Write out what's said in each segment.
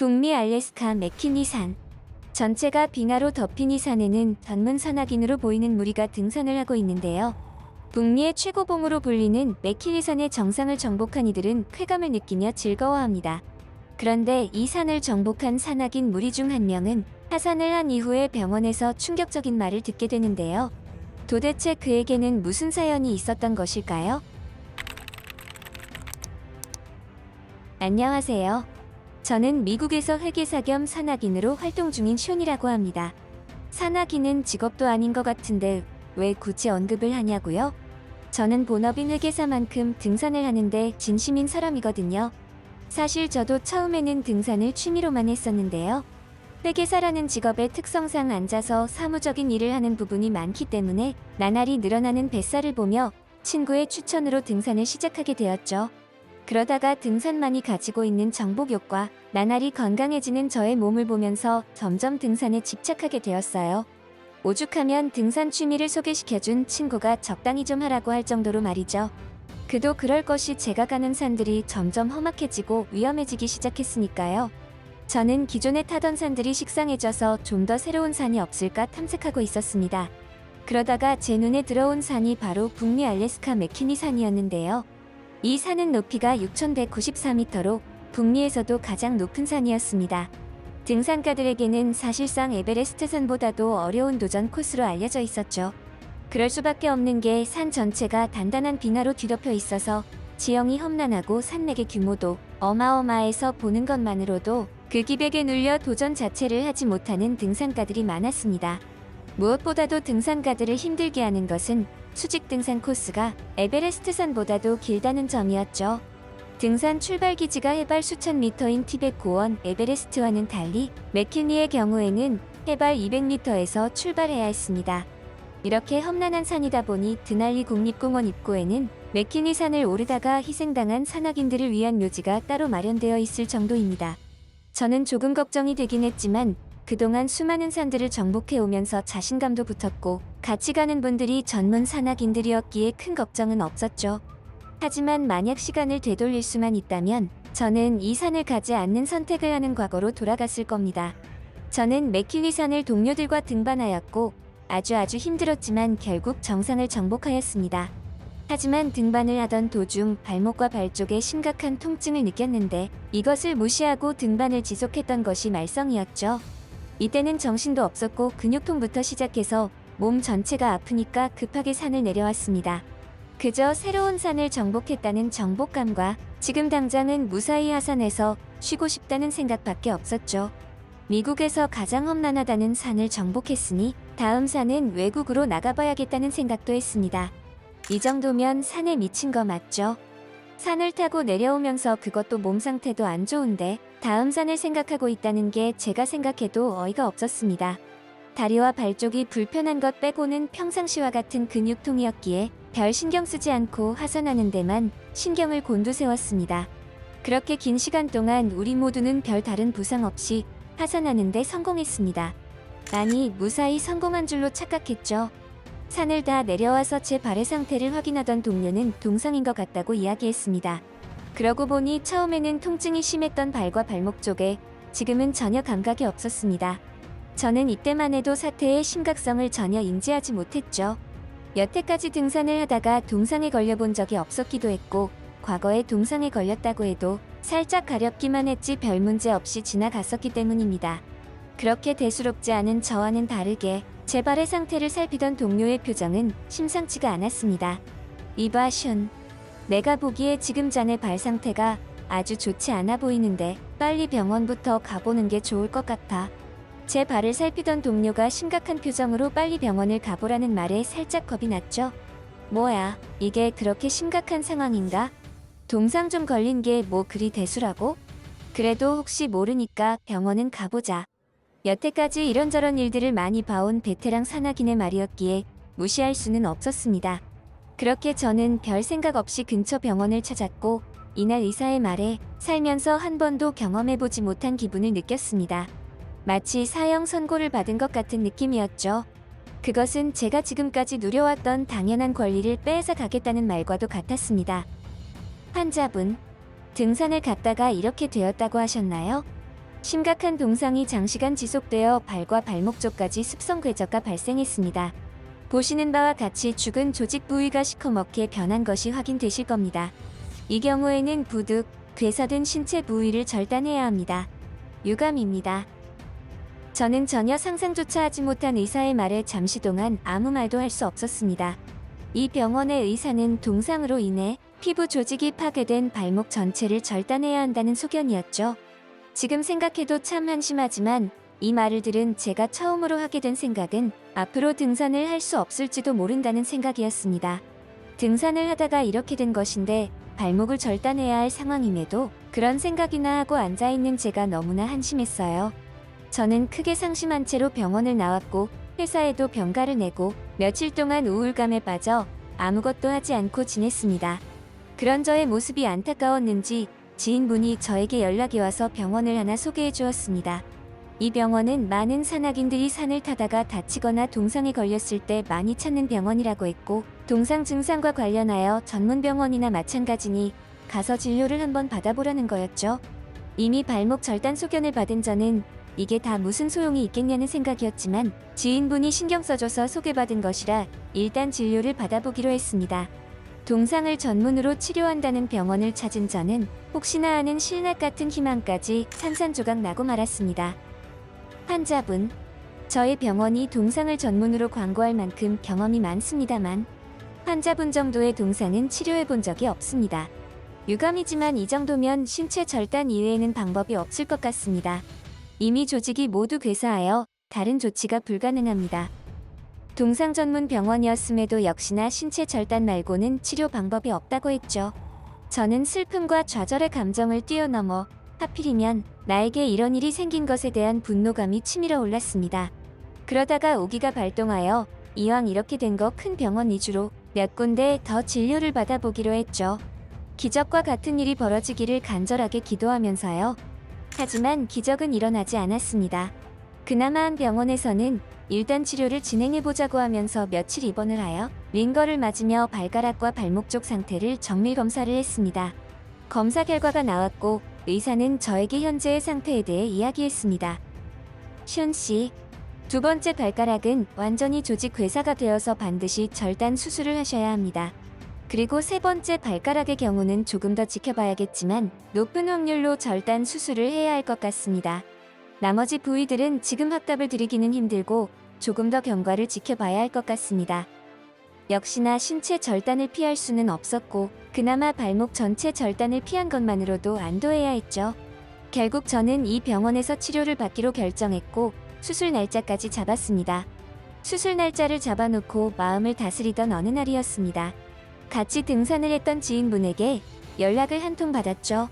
북미 알래스카 맥키니 산. 전체가 빙하로 덮인 이 산에는 전문 산악인으로 보이는 무리가 등산을 하고 있는데요. 북미의 최고봉으로 불리는 맥키니 산의 정상을 정복한 이들은 쾌감을 느끼며 즐거워합니다. 그런데 이 산을 정복한 산악인 무리 중 한 명은 하산을 한 이후에 병원에서 충격적인 말을 듣게 되는데요. 도대체 그에게는 무슨 사연이 있었던 것일까요? 안녕하세요. 저는 미국에서 회계사 겸 산악인으로 활동 중인 숀이라고 합니다. 산악인은 직업도 아닌 것 같은데 왜 굳이 언급을 하냐고요? 저는 본업인 회계사만큼 등산을 하는데 진심인 사람이거든요. 사실 저도 처음에는 등산을 취미로만 했었는데요. 회계사라는 직업의 특성상 앉아서 사무적인 일을 하는 부분이 많기 때문에 나날이 늘어나는 뱃살을 보며 친구의 추천으로 등산을 시작하게 되었죠. 그러다가 등산만이 가지고 있는 정복욕과 나날이 건강해지는 저의 몸을 보면서 점점 등산에 집착하게 되었어요. 오죽하면 등산 취미를 소개시켜준 친구가 적당히 좀 하라고 할 정도로 말이죠. 그도 그럴 것이 제가 가는 산들이 점점 험악해지고 위험해지기 시작했으니까요. 저는 기존에 타던 산들이 식상해져서 좀 더 새로운 산이 없을까 탐색하고 있었습니다. 그러다가 제 눈에 들어온 산이 바로 북미 알래스카 맥키니 산이었는데요. 이 산은 높이가 6,194m로 북미에서도 가장 높은 산이었습니다. 등산가들에게는 사실상 에베레스트 산보다도 어려운 도전 코스로 알려져 있었죠. 그럴 수밖에 없는 게 산 전체가 단단한 빙하로 뒤덮여 있어서 지형이 험난하고 산맥의 규모도 어마어마해서 보는 것만으로도 그 기백에 눌려 도전 자체를 하지 못하는 등산가들이 많았습니다. 무엇보다도 등산가들을 힘들게 하는 것은 수직 등산 코스가 에베레스트 산보다도 길다는 점이었죠. 등산 출발 기지가 해발 수천 미터인 티벳 고원 에베레스트와는 달리 맥키니의 경우에는 해발 200m에서 출발해야 했습니다. 이렇게 험난한 산이다 보니 드날리 국립공원 입구에는 맥키니 산을 오르다가 희생당한 산악인들을 위한 묘지가 따로 마련되어 있을 정도입니다. 저는 조금 걱정이 되긴 했지만 그동안 수많은 산들을 정복해 오면서 자신감도 붙었고 같이 가는 분들이 전문 산악인들이었기에 큰 걱정은 없었죠. 하지만 만약 시간을 되돌릴 수만 있다면 저는 이 산을 가지 않는 선택을 하는 과거로 돌아갔을 겁니다. 저는 맥키니 산을 동료들과 등반하였고 아주 힘들었지만 결국 정상을 정복하였습니다. 하지만 등반을 하던 도중 발목과 발 쪽에 심각한 통증을 느꼈는데 이것을 무시하고 등반을 지속했던 것이 말썽이었죠. 이때는 정신도 없었고 근육통부터 시작해서 몸 전체가 아프니까 급하게 산을 내려왔습니다. 그저 새로운 산을 정복했다는 정복감과 지금 당장은 무사히 하산해서 쉬고 싶다는 생각밖에 없었죠. 미국에서 가장 험난하다는 산을 정복했으니 다음 산은 외국으로 나가봐야겠다는 생각도 했습니다. 이 정도면 산에 미친 거 맞죠? 산을 타고 내려오면서 그것도 몸 상태도 안 좋은데 다음 산을 생각하고 있다는 게 제가 생각해도 어이가 없었습니다. 다리와 발 쪽이 불편한 것 빼고는 평상시와 같은 근육통이었기에 별 신경 쓰지 않고 하산하는 데만 신경을 곤두세웠습니다. 그렇게 긴 시간 동안 우리 모두는 별 다른 부상 없이 하산하는 데 성공했습니다. 아니, 무사히 성공한 줄로 착각했죠. 산을 다 내려와서 제 발의 상태를 확인하던 동료는 동상인 것 같다고 이야기했습니다. 그러고 보니 처음에는 통증이 심했던 발과 발목 쪽에 지금은 전혀 감각이 없었습니다. 저는 이때만 해도 사태의 심각성을 전혀 인지하지 못했죠. 여태까지 등산을 하다가 동상에 걸려본 적이 없었기도 했고 과거에 동상에 걸렸다고 해도 살짝 가렵기만 했지 별 문제 없이 지나갔었기 때문입니다. 그렇게 대수롭지 않은 저와는 다르게 제 발의 상태를 살피던 동료의 표정은 심상치가 않았습니다. 이봐 숀, 내가 보기에 지금 자네 발 상태가 아주 좋지 않아 보이는데 빨리 병원부터 가보는 게 좋을 것 같아. 제 발을 살피던 동료가 심각한 표정으로 빨리 병원을 가보라는 말에 살짝 겁이 났죠. 뭐야, 이게 그렇게 심각한 상황인가? 동상 좀 걸린 게 뭐 그리 대수라고? 그래도 혹시 모르니까 병원은 가보자. 여태까지 이런저런 일들을 많이 봐온 베테랑 산악인의 말이었기에 무시할 수는 없었습니다. 그렇게 저는 별 생각 없이 근처 병원을 찾았고 이날 의사의 말에 살면서 한 번도 경험해보지 못한 기분을 느꼈습니다. 마치 사형 선고를 받은 것 같은 느낌이었죠. 그것은 제가 지금까지 누려왔던 당연한 권리를 빼앗아 가겠다는 말과도 같았습니다. 환자분, 등산을 갔다가 이렇게 되었다고 하셨나요? 심각한 동상이 장시간 지속되어 발과 발목 쪽까지 습성 궤적가 발생했습니다. 보시는 바와 같이 죽은 조직 부위가 시커멓게 변한 것이 확인되실 겁니다. 이 경우에는 부득, 괴사 등 신체 부위를 절단해야 합니다. 유감입니다. 저는 전혀 상상조차 하지 못한 의사의 말에 잠시 동안 아무 말도 할 수 없었습니다. 이 병원의 의사는 동상으로 인해 피부 조직이 파괴된 발목 전체를 절단해야 한다는 소견이었죠. 지금 생각해도 참 한심하지만 이 말을 들은 제가 처음으로 하게 된 생각은 앞으로 등산을 할 수 없을지도 모른다는 생각이었습니다. 등산을 하다가 이렇게 된 것인데 발목을 절단해야 할 상황임에도 그런 생각이나 하고 앉아있는 제가 너무나 한심했어요. 저는 크게 상심한 채로 병원을 나왔고 회사에도 병가를 내고 며칠 동안 우울감에 빠져 아무것도 하지 않고 지냈습니다. 그런 저의 모습이 안타까웠는지 지인분이 저에게 연락이 와서 병원을 하나 소개해 주었습니다. 이 병원은 많은 산악인들이 산을 타다가 다치거나 동상에 걸렸을 때 많이 찾는 병원이라고 했고 동상 증상과 관련하여 전문 병원이나 마찬가지니 가서 진료를 한번 받아보라는 거였죠. 이미 발목 절단 소견을 받은 저는 이게 다 무슨 소용이 있겠냐는 생각이었지만 지인분이 신경 써줘서 소개받은 것이라 일단 진료를 받아보기로 했습니다. 동상을 전문으로 치료한다는 병원을 찾은 저는 혹시나 하는 신락 같은 희망까지 산산조각 나고 말았습니다. 환자분, 저희 병원이 동상을 전문으로 광고할 만큼 경험이 많습니다만 환자분 정도의 동상은 치료해 본 적이 없습니다. 유감이지만 이 정도면 신체 절단 이외에는 방법이 없을 것 같습니다. 이미 조직이 모두 괴사하여 다른 조치가 불가능합니다. 동상 전문 병원이었음에도 역시나 신체 절단 말고는 치료 방법이 없다고 했죠. 저는 슬픔과 좌절의 감정을 뛰어넘어 하필이면 나에게 이런 일이 생긴 것에 대한 분노감이 치밀어 올랐습니다. 그러다가 오기가 발동하여 이왕 이렇게 된 거 큰 병원 위주로 몇 군데 더 진료를 받아보기로 했죠. 기적과 같은 일이 벌어지기를 간절하게 기도하면서요. 하지만 기적은 일어나지 않았습니다. 그나마 한 병원에서는 일단 치료를 진행해보자고 하면서 며칠 입원을 하여 링거를 맞으며 발가락과 발목 쪽 상태를 정밀 검사를 했습니다. 검사 결과가 나왔고 의사는 저에게 현재의 상태에 대해 이야기했습니다. 슌 씨, 두 번째 발가락은 완전히 조직 괴사가 되어서 반드시 절단 수술을 하셔야 합니다. 그리고 세 번째 발가락의 경우는 조금 더 지켜봐야겠지만 높은 확률로 절단 수술을 해야 할 것 같습니다. 나머지 부위들은 지금 확답을 드리기는 힘들고 조금 더 경과를 지켜봐야 할 것 같습니다. 역시나 신체 절단을 피할 수는 없었고 그나마 발목 전체 절단을 피한 것만으로도 안도해야 했죠. 결국 저는 이 병원에서 치료를 받기로 결정했고 수술 날짜까지 잡았습니다. 수술 날짜를 잡아놓고 마음을 다스리던 어느 날이었습니다. 같이 등산을 했던 지인분에게 연락을 한 통 받았죠.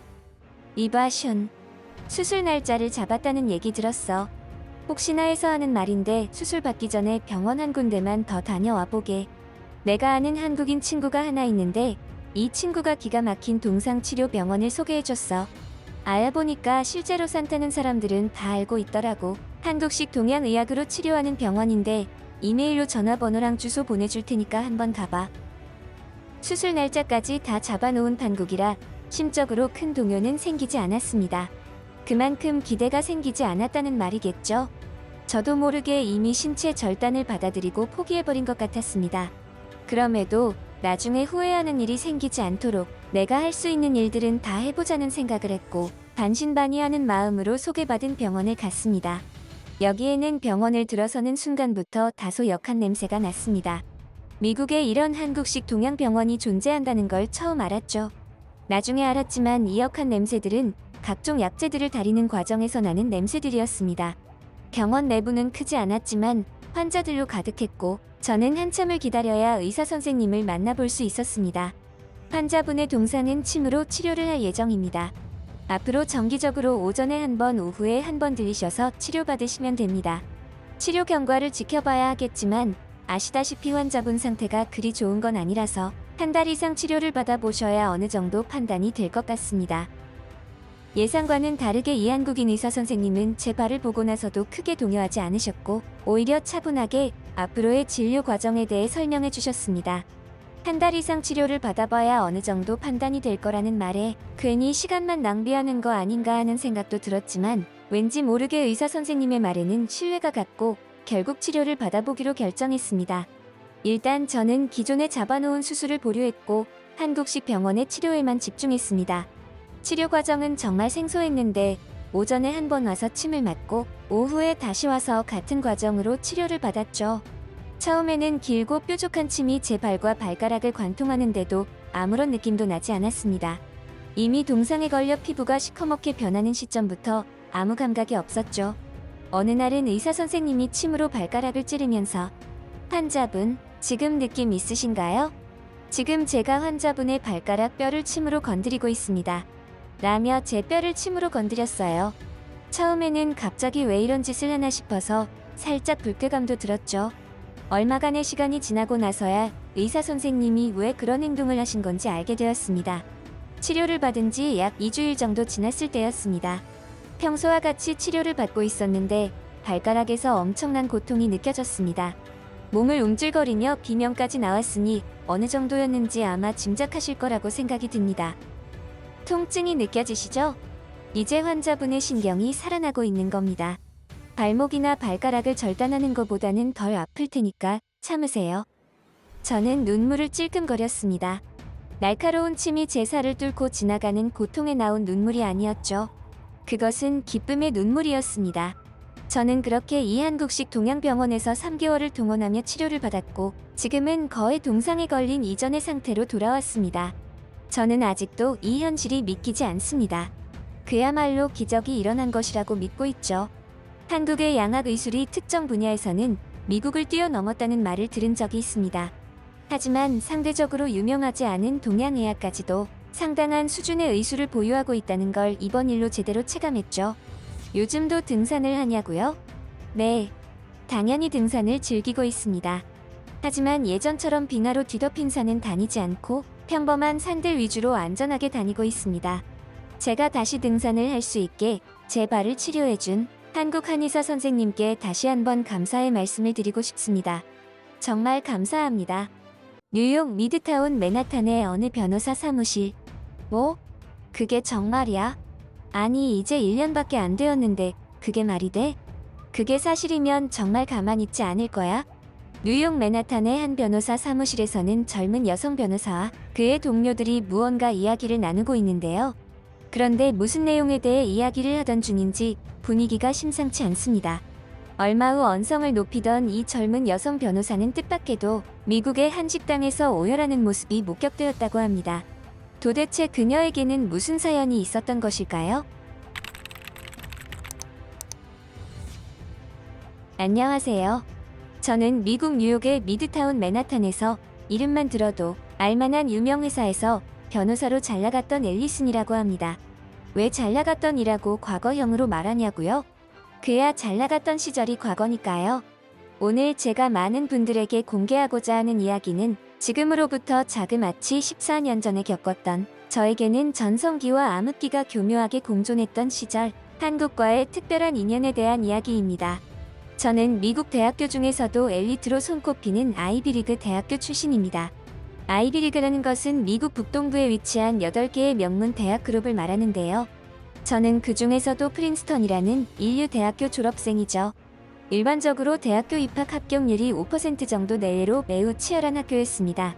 이봐 슌, 수술 날짜를 잡았다는 얘기 들었어. 혹시나 해서 하는 말인데 수술 받기 전에 병원 한 군데만 더 다녀와 보게. 내가 아는 한국인 친구가 하나 있는데 이 친구가 기가 막힌 동상치료 병원을 소개해줬어. 알아보니까 실제로 산타는 사람들은 다 알고 있더라고. 한국식 동양의학으로 치료하는 병원인데 이메일로 전화번호랑 주소 보내줄 테니까 한번 가봐. 수술 날짜까지 다 잡아놓은 판국이라 심적으로 큰 동요는 생기지 않았습니다. 그만큼 기대가 생기지 않았다는 말이겠죠. 저도 모르게 이미 신체 절단을 받아들이고 포기해버린 것 같았습니다. 그럼에도 나중에 후회하는 일이 생기지 않도록 내가 할 수 있는 일들은 다 해보자는 생각을 했고 반신반의하는 마음으로 소개받은 병원을 갔습니다. 여기에는 병원을 들어서는 순간부터 다소 역한 냄새가 났습니다. 미국에 이런 한국식 동양병원이 존재한다는 걸 처음 알았죠. 나중에 알았지만 이 역한 냄새들은 각종 약재들을 다리는 과정에서 나는 냄새들이었습니다. 병원 내부는 크지 않았지만 환자들로 가득했고 저는 한참을 기다려야 의사 선생님을 만나볼 수 있었습니다. 환자분의 동상은 침으로 치료를 할 예정입니다. 앞으로 정기적으로 오전에 한 번, 오후에 한 번 들리셔서 치료받으시면 됩니다. 치료 경과를 지켜봐야 하겠지만 아시다시피 환자분 상태가 그리 좋은 건 아니라서 한 달 이상 치료를 받아보셔야 어느 정도 판단이 될 것 같습니다. 예상과는 다르게 이 한국인 의사 선생님은 제 발을 보고 나서도 크게 동요하지 않으셨고 오히려 차분하게 앞으로의 진료 과정에 대해 설명해 주셨습니다. 한 달 이상 치료를 받아봐야 어느 정도 판단이 될 거라는 말에 괜히 시간만 낭비하는 거 아닌가 하는 생각도 들었지만 왠지 모르게 의사 선생님의 말에는 신뢰가 갔고 결국 치료를 받아보기로 결정했습니다. 일단 저는 기존에 잡아놓은 수술을 보류했고 한국식 병원의 치료에만 집중했습니다. 치료 과정은 정말 생소했는데 오전에 한 번 와서 침을 맞고 오후에 다시 와서 같은 과정으로 치료를 받았죠. 처음에는 길고 뾰족한 침이 제 발과 발가락을 관통하는데도 아무런 느낌도 나지 않았습니다. 이미 동상에 걸려 피부가 시커멓게 변하는 시점부터 아무 감각이 없었죠. 어느 날은 의사 선생님이 침으로 발가락을 찌르면서 "환자분, 지금 느낌 있으신가요? 지금 제가 환자분의 발가락 뼈를 침으로 건드리고 있습니다." 라며 제 뼈를 침으로 건드렸어요. 처음에는 갑자기 왜 이런 짓을 하나 싶어서 살짝 불쾌감도 들었죠. 얼마간의 시간이 지나고 나서야 의사 선생님이 왜 그런 행동을 하신 건지 알게 되었습니다. 치료를 받은 지 약 2주일 정도 지났을 때였습니다. 평소와 같이 치료를 받고 있었는데 발가락에서 엄청난 고통이 느껴졌습니다. 몸을 움찔거리며 비명까지 나왔으니 어느 정도였는지 아마 짐작하실 거라고 생각이 듭니다. 통증이 느껴지시죠? 이제 환자분의 신경이 살아나고 있는 겁니다. 발목이나 발가락을 절단하는 것보다는 덜 아플 테니까 참으세요. 저는 눈물을 찔끔거렸습니다. 날카로운 침이 제 살을 뚫고 지나가는 고통에 나온 눈물이 아니었죠. 그것은 기쁨의 눈물이었습니다. 저는 그렇게 이 한국식 동양병원에서 3개월을 동원하며 치료를 받았고 지금은 거의 동상에 걸린 이전의 상태로 돌아왔습니다. 저는 아직도 이 현실이 믿기지 않습니다. 그야말로 기적이 일어난 것이라고 믿고 있죠. 한국의 양악의술이 특정 분야에서는 미국을 뛰어넘었다는 말을 들은 적이 있습니다. 하지만 상대적으로 유명하지 않은 동양의학까지도 상당한 수준의 의술을 보유하고 있다는 걸 이번 일로 제대로 체감했죠. 요즘도 등산을 하냐고요? 네, 당연히 등산을 즐기고 있습니다. 하지만 예전처럼 빙하로 뒤덮인 산은 다니지 않고 평범한 산들 위주로 안전하게 다니고 있습니다. 제가 다시 등산을 할 수 있게 제 발을 치료해준 한국 한의사 선생님께 다시 한번 감사의 말씀을 드리고 싶습니다. 정말 감사합니다. 뉴욕 미드타운 맨하탄의 어느 변호사 사무실. 뭐? 그게 정말이야? 아니, 이제 1년밖에 안 되었는데 그게 말이 돼? 그게 사실이면 정말 가만히 있지 않을 거야? 뉴욕 맨하탄의 한 변호사 사무실에서는 젊은 여성 변호사와 그의 동료들이 무언가 이야기를 나누고 있는데요. 그런데 무슨 내용에 대해 이야기를 하던 중인지 분위기가 심상치 않습니다. 얼마 후 언성을 높이던 이 젊은 여성 변호사는 뜻밖에도 미국의 한 식당에서 오열하는 모습이 목격되었다고 합니다. 도대체 그녀에게는 무슨 사연이 있었던 것일까요? 안녕하세요. 저는 미국 뉴욕의 미드타운 맨하탄에서 이름만 들어도 알만한 유명 회사에서 변호사로 잘나갔던 앨리슨이라고 합니다. 왜 잘나갔던이라고 과거형으로 말하냐고요? 그야 잘나갔던 시절이 과거니까요. 오늘 제가 많은 분들에게 공개하고자 하는 이야기는 지금으로부터 자그마치 14년 전에 겪었던 저에게는 전성기와 암흑기가 교묘하게 공존했던 시절 한국과의 특별한 인연에 대한 이야기입니다. 저는 미국 대학교 중에서도 엘리트로 손꼽히는 아이비리그 대학교 출신입니다. 아이비리그라는 것은 미국 북동부에 위치한 8개의 명문 대학 그룹을 말하는데요. 저는 그 중에서도 프린스턴이라는 인류 대학교 졸업생이죠. 일반적으로 대학교 입학 합격률이 5% 정도 내외로 매우 치열한 학교였습니다.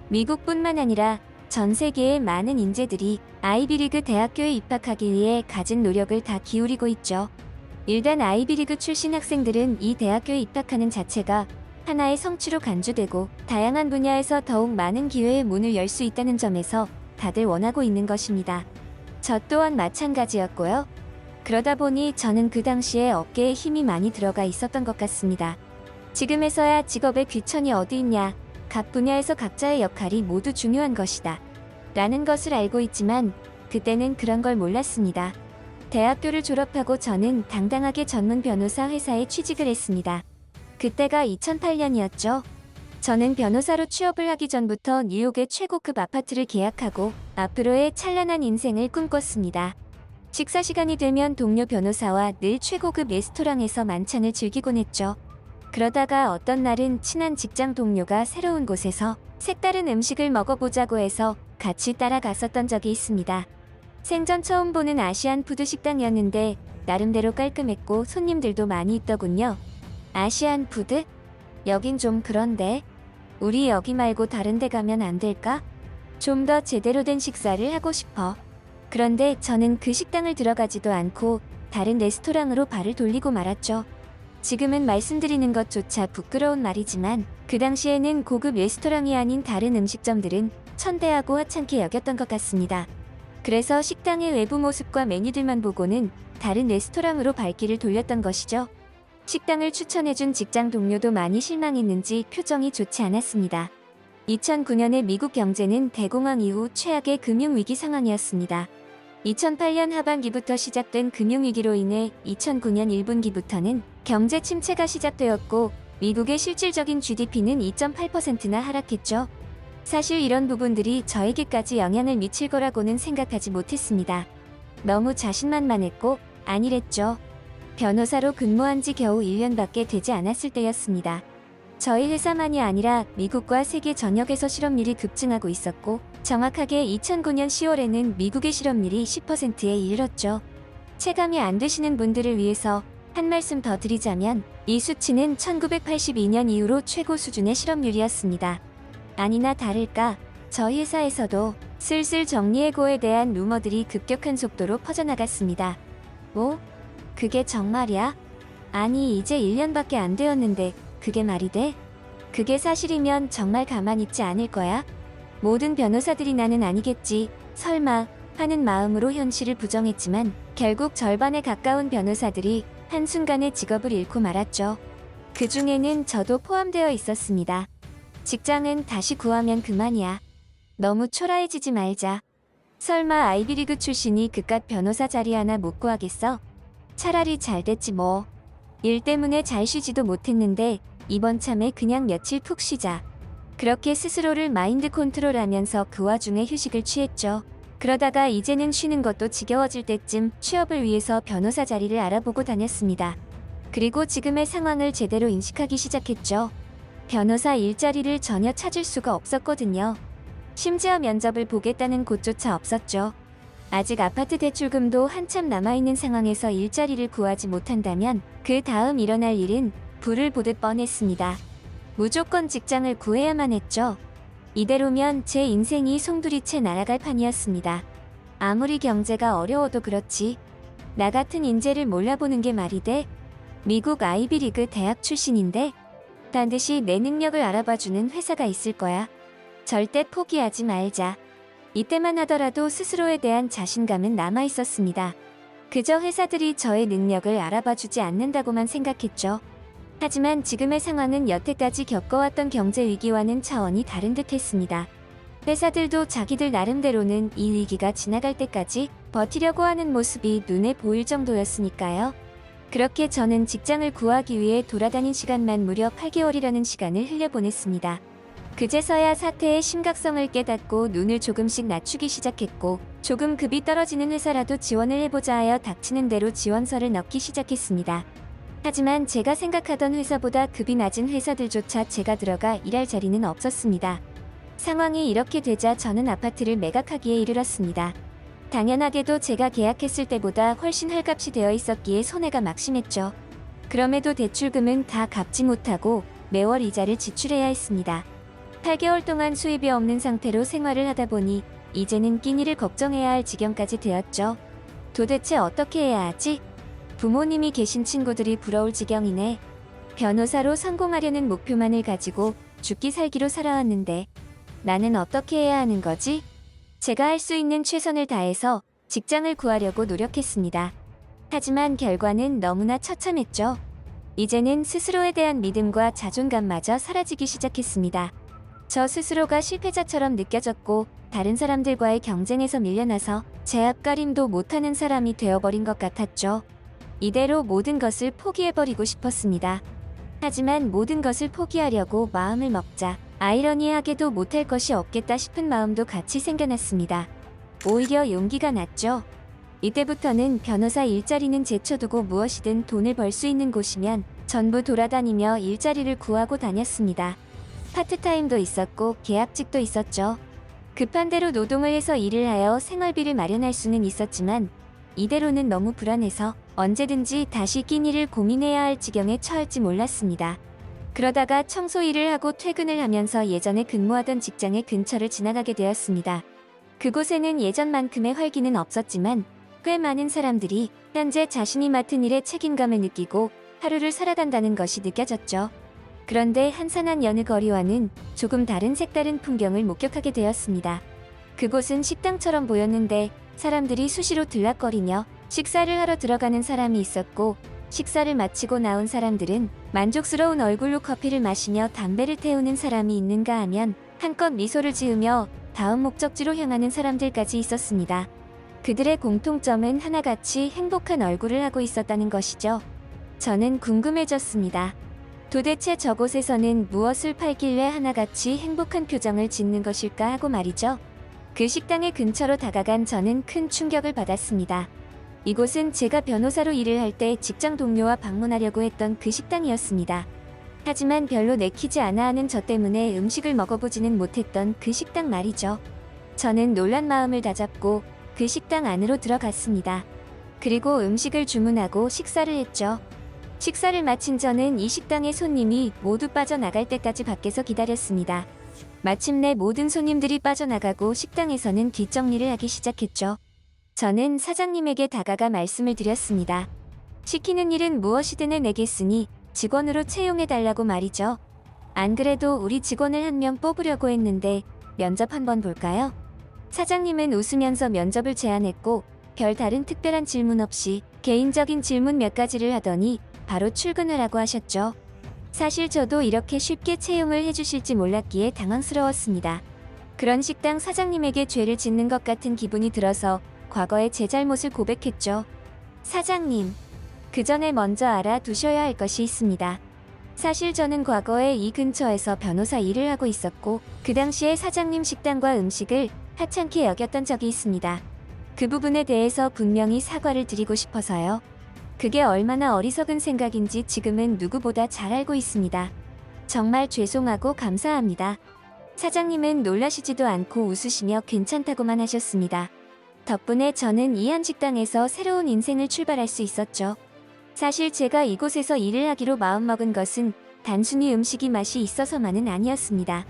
미국뿐만 아니라 전 세계의 많은 인재들이 아이비리그 대학교에 입학하기 위해 가진 노력을 다 기울이고 있죠. 일단 아이비리그 출신 학생들은 이 대학교에 입학하는 자체가 하나의 성취로 간주되고 다양한 분야에서 더욱 많은 기회의 문을 열 수 있다는 점에서 다들 원하고 있는 것입니다. 저 또한 마찬가지였고요. 그러다 보니 저는 그 당시에 어깨에 힘이 많이 들어가 있었던 것 같습니다. 지금에서야 직업의 귀천이 어디 있냐, 각 분야에서 각자의 역할이 모두 중요한 것이다 라는 것을 알고 있지만 그때는 그런 걸 몰랐습니다. 대학교를 졸업하고 저는 당당하게 전문 변호사 회사에 취직을 했습니다. 그때가 2008년이었죠. 저는 변호사로 취업을 하기 전부터 뉴욕의 최고급 아파트를 계약하고 앞으로의 찬란한 인생을 꿈꿨습니다. 식사 시간이 되면 동료 변호사와 늘 최고급 레스토랑에서 만찬을 즐기곤 했죠. 그러다가 어떤 날은 친한 직장 동료가 새로운 곳에서 색다른 음식을 먹어보자고 해서 같이 따라갔었던 적이 있습니다. 생전 처음 보는 아시안 푸드 식당이었는데 나름대로 깔끔했고 손님들도 많이 있더군요. 아시안 푸드? 여긴 좀 그런데. 우리 여기 말고 다른 데 가면 안 될까? 좀 더 제대로 된 식사를 하고 싶어. 그런데 저는 그 식당을 들어가지도 않고 다른 레스토랑으로 발을 돌리고 말았죠. 지금은 말씀드리는 것조차 부끄러운 말이지만 그 당시에는 고급 레스토랑이 아닌 다른 음식점들은 천대하고 하찮게 여겼던 것 같습니다. 그래서 식당의 외부 모습과 메뉴들만 보고는 다른 레스토랑으로 발길을 돌렸던 것이죠. 식당을 추천해준 직장 동료도 많이 실망했는지 표정이 좋지 않았습니다. 2009년의 미국 경제는 대공황 이후 최악의 금융위기 상황이었습니다. 2008년 하반기부터 시작된 금융위기로 인해 2009년 1분기부터는 경제 침체가 시작되었고 미국의 실질적인 GDP는 2.8%나 하락했죠. 사실 이런 부분들이 저에게까지 영향을 미칠 거라고는 생각하지 못했습니다. 너무 자신만만했고 아니랬죠. 변호사로 근무한 지 겨우 1년밖에 되지 않았을 때였습니다. 저희 회사만이 아니라 미국과 세계 전역에서 실업률이 급증하고 있었고 정확하게 2009년 10월에는 미국의 실업률이 10%에 이르렀죠. 체감이 안 되시는 분들을 위해서 한 말씀 더 드리자면 이 수치는 1982년 이후로 최고 수준의 실업률이었습니다. 아니나 다를까 저희 회사에서도 슬슬 정리해고에 대한 루머들이 급격한 속도로 퍼져나갔습니다. 뭐? 그게 정말이야? 아니 이제 1년밖에 안 되었는데 그게 말이 돼? 그게 사실이면 정말 가만히 있지 않을 거야? 모든 변호사들이 나는 아니겠지, 설마 하는 마음으로 현실을 부정했지만 결국 절반에 가까운 변호사들이 한순간에 직업을 잃고 말았죠. 그 중에는 저도 포함되어 있었습니다. 직장은 다시 구하면 그만이야. 너무 초라해지지 말자. 설마 아이비리그 출신이 그깟 변호사 자리 하나 못 구하겠어? 차라리 잘 됐지 뭐. 일 때문에 잘 쉬지도 못했는데 이번 참에 그냥 며칠 푹 쉬자. 그렇게 스스로를 마인드 컨트롤하면서 그 와중에 휴식을 취했죠. 그러다가 이제는 쉬는 것도 지겨워질 때쯤 취업을 위해서 변호사 자리를 알아보고 다녔습니다. 그리고 지금의 상황을 제대로 인식하기 시작했죠. 변호사 일자리를 전혀 찾을 수가 없었거든요. 심지어 면접을 보겠다는 곳조차 없었죠. 아직 아파트 대출금도 한참 남아있는 상황에서 일자리를 구하지 못한다면 그 다음 일어날 일은 불을 보듯 뻔했습니다. 무조건 직장을 구해야만 했죠. 이대로면 제 인생이 송두리째 날아갈 판이었습니다. 아무리 경제가 어려워도 그렇지. 나 같은 인재를 몰라보는 게 말이 돼? 미국 아이비리그 대학 출신인데 반드시 내 능력을 알아봐주는 회사가 있을 거야. 절대 포기하지 말자. 이때만 하더라도 스스로에 대한 자신감은 남아있었습니다. 그저 회사들이 저의 능력을 알아봐주지 않는다고만 생각했죠. 하지만 지금의 상황은 여태까지 겪어왔던 경제 위기와는 차원이 다른 듯 했습니다. 회사들도 자기들 나름대로는 이 위기가 지나갈 때까지 버티려고 하는 모습이 눈에 보일 정도였으니까요. 그렇게 저는 직장을 구하기 위해 돌아다닌 시간만 무려 8개월이라는 시간을 흘려보냈습니다. 그제서야 사태의 심각성을 깨닫고 눈을 조금씩 낮추기 시작했고 조금 급이 떨어지는 회사라도 지원을 해보자 하여 닥치는 대로 지원서를 넣기 시작했습니다. 하지만 제가 생각하던 회사보다 급이 낮은 회사들조차 제가 들어가 일할 자리는 없었습니다. 상황이 이렇게 되자 저는 아파트를 매각하기에 이르렀습니다. 당연하게도 제가 계약했을 때보다 훨씬 헐값이 되어 있었기에 손해가 막심했죠. 그럼에도 대출금은 다 갚지 못하고 매월 이자를 지출해야 했습니다. 8개월 동안 수입이 없는 상태로 생활을 하다 보니 이제는 끼니를 걱정해야 할 지경까지 되었죠. 도대체 어떻게 해야 하지? 부모님이 계신 친구들이 부러울 지경이네. 변호사로 성공하려는 목표만을 가지고 죽기 살기로 살아왔는데 나는 어떻게 해야 하는 거지? 제가 할 수 있는 최선을 다해서 직장을 구하려고 노력했습니다. 하지만 결과는 너무나 처참했죠. 이제는 스스로에 대한 믿음과 자존감마저 사라지기 시작했습니다. 저 스스로가 실패자처럼 느껴졌고 다른 사람들과의 경쟁에서 밀려나서 제 앞가림도 못하는 사람이 되어버린 것 같았죠. 이대로 모든 것을 포기해버리고 싶었습니다. 하지만 모든 것을 포기하려고 마음을 먹자 아이러니하게도 못할 것이 없겠다 싶은 마음도 같이 생겨났습니다. 오히려 용기가 났죠. 이때부터는 변호사 일자리는 제쳐두고 무엇이든 돈을 벌 수 있는 곳이면 전부 돌아다니며 일자리를 구하고 다녔습니다. 파트타임도 있었고 계약직도 있었죠. 급한 대로 노동을 해서 일을 하여 생활비를 마련할 수는 있었지만 이대로는 너무 불안해서 언제든지 다시 끼니를 고민해야 할 지경에 처할지 몰랐습니다. 그러다가 청소 일을 하고 퇴근을 하면서 예전에 근무하던 직장의 근처를 지나가게 되었습니다. 그곳에는 예전만큼의 활기는 없었지만 꽤 많은 사람들이 현재 자신이 맡은 일에 책임감을 느끼고 하루를 살아간다는 것이 느껴졌죠. 그런데 한산한 여느 거리와는 조금 다른 색다른 풍경을 목격하게 되었습니다. 그곳은 식당처럼 보였는데 사람들이 수시로 들락거리며 식사를 하러 들어가는 사람이 있었고, 식사를 마치고 나온 사람들은 만족스러운 얼굴로 커피를 마시며 담배를 태우는 사람이 있는가 하면 한껏 미소를 지으며 다음 목적지로 향하는 사람들까지 있었습니다. 그들의 공통점은 하나같이 행복한 얼굴을 하고 있었다는 것이죠. 저는 궁금해졌습니다. 도대체 저곳에서는 무엇을 팔길래 하나같이 행복한 표정을 짓는 것일까 하고 말이죠. 그 식당의 근처로 다가간 저는 큰 충격을 받았습니다. 이곳은 제가 변호사로 일을 할 때 직장 동료와 방문하려고 했던 그 식당이었습니다. 하지만 별로 내키지 않아 하는 저 때문에 음식을 먹어보지는 못했던 그 식당 말이죠. 저는 놀란 마음을 다잡고 그 식당 안으로 들어갔습니다. 그리고 음식을 주문하고 식사를 했죠. 식사를 마친 저는 이 식당의 손님이 모두 빠져나갈 때까지 밖에서 기다렸습니다. 마침내 모든 손님들이 빠져나가고 식당에서는 뒷정리를 하기 시작했죠. 저는 사장님에게 다가가 말씀을 드렸습니다. 시키는 일은 무엇이든 해내겠으니 직원으로 채용해달라고 말이죠. 안 그래도 우리 직원을 한 명 뽑으려고 했는데 면접 한번 볼까요? 사장님은 웃으면서 면접을 제안했고 별다른 특별한 질문 없이 개인적인 질문 몇 가지를 하더니 바로 출근을 하고 하셨죠. 사실 저도 이렇게 쉽게 채용을 해주실지 몰랐기에 당황스러웠습니다. 그런 식당 사장님에게 죄를 짓는 것 같은 기분이 들어서 과거의 제 잘못을 고백했죠. 사장님, 그 전에 먼저 알아두셔야 할 것이 있습니다. 사실 저는 과거에 이 근처에서 변호사 일을 하고 있었고 그 당시에 사장님 식당과 음식을 하찮게 여겼던 적이 있습니다. 그 부분에 대해서 분명히 사과를 드리고 싶어서요. 그게 얼마나 어리석은 생각인지 지금은 누구보다 잘 알고 있습니다. 정말 죄송하고 감사합니다. 사장님은 놀라시지도 않고 웃으시며 괜찮다고만 하셨습니다. 덕분에 저는 이 한식당에서 새로운 인생을 출발할 수 있었죠. 사실 제가 이곳에서 일을 하기로 마음먹은 것은 단순히 음식이 맛이 있어서만은 아니었습니다.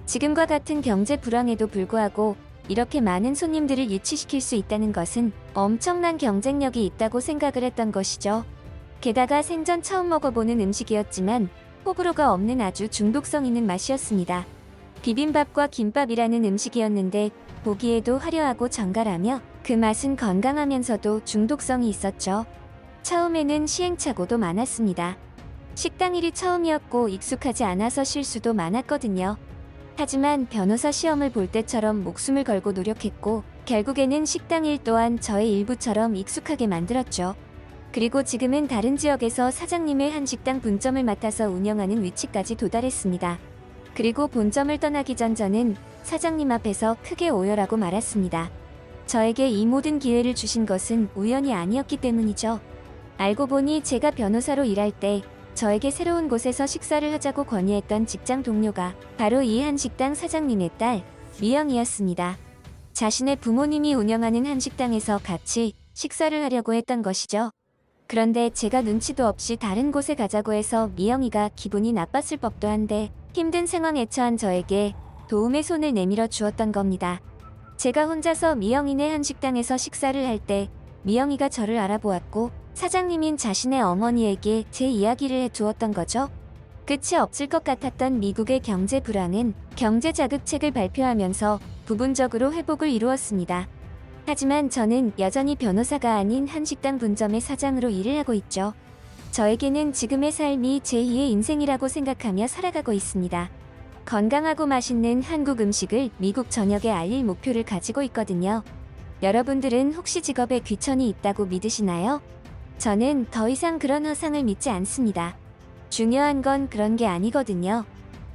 지금과 같은 경제 불황에도 불구하고 이렇게 많은 손님들을 유치시킬 수 있다는 것은 엄청난 경쟁력이 있다고 생각을 했던 것이죠. 게다가 생전 처음 먹어보는 음식이었지만 호불호가 없는 아주 중독성 있는 맛이었습니다. 비빔밥과 김밥이라는 음식이었는데 보기에도 화려하고 정갈하며 그 맛은 건강하면서도 중독성이 있었죠. 처음에는 시행착오도 많았습니다. 식당 일이 처음이었고 익숙하지 않아서 실수도 많았거든요. 하지만 변호사 시험을 볼 때처럼 목숨을 걸고 노력했고 결국에는 식당 일 또한 저의 일부처럼 익숙하게 만들었죠. 그리고 지금은 다른 지역에서 사장님의 한식당 분점을 맡아서 운영하는 위치까지 도달했습니다. 그리고 본점을 떠나기 전 저는 사장님 앞에서 크게 오열하고 말았습니다. 저에게 이 모든 기회를 주신 것은 우연이 아니었기 때문이죠. 알고 보니 제가 변호사로 일할 때 저에게 새로운 곳에서 식사를 하자고 건의했던 직장 동료가 바로 이 한식당 사장님의 딸 미영이었습니다. 자신의 부모님이 운영하는 한식당에서 같이 식사를 하려고 했던 것이죠. 그런데 제가 눈치도 없이 다른 곳에 가자고 해서 미영이가 기분이 나빴을 법도 한데 힘든 상황에 처한 저에게 도움의 손을 내밀어 주었던 겁니다. 제가 혼자서 미영이네 한식당에서 식사를 할 때 미영이가 저를 알아보았고 사장님인 자신의 어머니에게 제 이야기를 해주었던 거죠. 끝이 없을 것 같았던 미국의 경제 불황은 경제 자극책을 발표하면서 부분적으로 회복을 이루었습니다. 하지만 저는 여전히 변호사가 아닌 한식당 분점의 사장으로 일을 하고 있죠. 저에게는 지금의 삶이 제2의 인생이라고 생각하며 살아가고 있습니다. 건강하고 맛있는 한국 음식을 미국 전역에 알릴 목표를 가지고 있거든요. 여러분들은 혹시 직업에 귀천이 있다고 믿으시나요? 저는 더 이상 그런 허상을 믿지 않습니다. 중요한 건 그런 게 아니거든요.